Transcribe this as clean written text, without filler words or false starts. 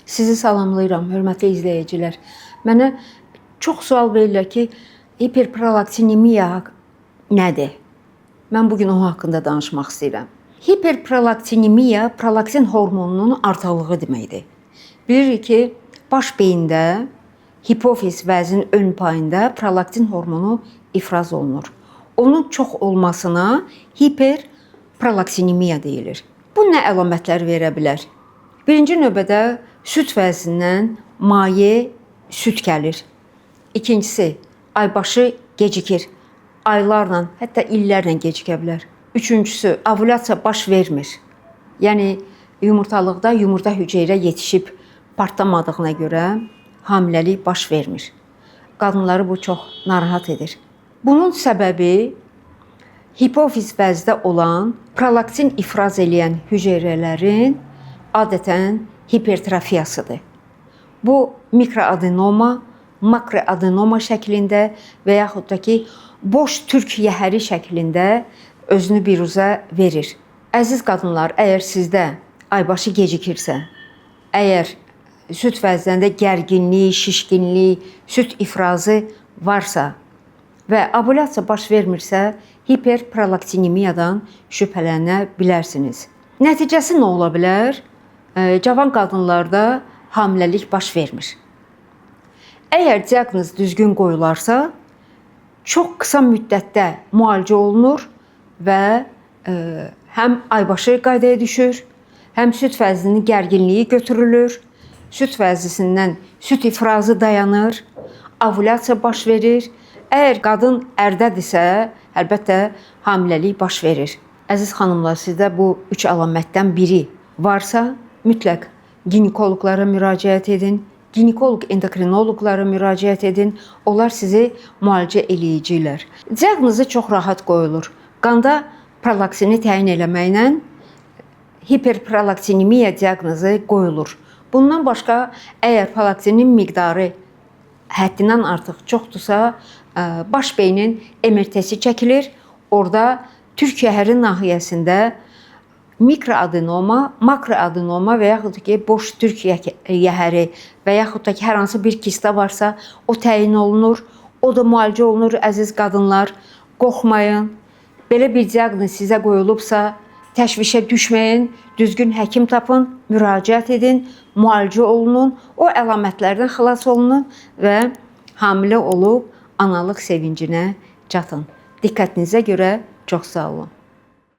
Sizi salamlayıram, hörmətli izləyicilər. Mənə çox sual verirlər ki, hiperprolaktinemiya nədir? Mən bugün o haqqında danışmaq istəyirəm. Hiperprolaktinemiya prolaktin hormonunun artıqlığı deməkdir. Bilirik ki, baş beyində hipofiz vəzin ön payında prolaktin hormonu ifraz olunur. Onun çox olmasına hiperprolaktinemiya deyilir. Bu nə əlamətlər verə bilər? Birinci növbədə süd vəzindən maye süd gəlir. İkincisi, aybaşı gecikir. Aylarla, hətta illərlə gecikə bilər. Üçüncüsü, ovulyasiya baş vermir. Yəni, yumurtalıqda yumurta hüceyrə yetişib partlamadığına görə hamiləlik baş vermir. Qadınları bu çox narahat edir. Bunun səbəbi hipofiz vəzdə olan prolaktin ifraz edən hüceyrələrin adətən hipertrofiyasıdır. Bu mikroadenoma, makroadenoma şəklində və yaxud da ki, boş türk yəhəri şəklində özünü biruzə verir. Əziz qadınlar, əgər sizdə aybaşı gecikirsə, əgər süd vəzlərində gərginlik, şişkinlik, süd ifrazı varsa və ovulyasiya baş vermirsə, hiperprolaktinemiyadan şübhələnə bilərsiniz. Nəticəsi nə ola bilər? Cavan qadınlarda hamiləlik baş vermir. Əgər diaqnoz düzgün qoyularsa, çox qısa müddətdə müalicə olunur və həm aybaşı qaydaya düşür, həm süd vəzinin gərginliyi götürülür, süd vəzisindən süd ifrazı dayanır, ovulyasiya baş verir. Əgər qadın ərdədirsə, əlbəttə hamiləlik baş verir. Əziz xanımlar, sizdə bu üç əlamətdən biri varsa, mütləq ginekoloqlara müraciət edin, ginekoloq endokrinoloqlara müraciət edin. Onlar sizi müalicə eləyəcəklər. Diaqnozu çox rahat qoyulur. Qanda prolaktini təyin eləməklə hiperprolaktinemiya diaqnozu qoyulur. Bundan başqa, əgər prolaktinin miqdarı həddindən artıq çoxdursa, baş beynin MRT-si çəkilir. Orada türk yəhəri nahiyəsində mikroadenoma, makroadenoma və yaxud da ki, boş türk yəhəri və yaxud da ki, hər hansı bir kista varsa, o təyin olunur. O da müalicə olunur, əziz qadınlar. Qorxmayın. Belə bir diaqnoz sizə qoyulubsa, təşvişə düşməyin, düzgün həkim tapın, müraciət edin, müalicə olunun, o əlamətlərdən xilas olunun və hamilə olub analıq sevincinə çatın. Diqqətinizə görə çox sağ olun.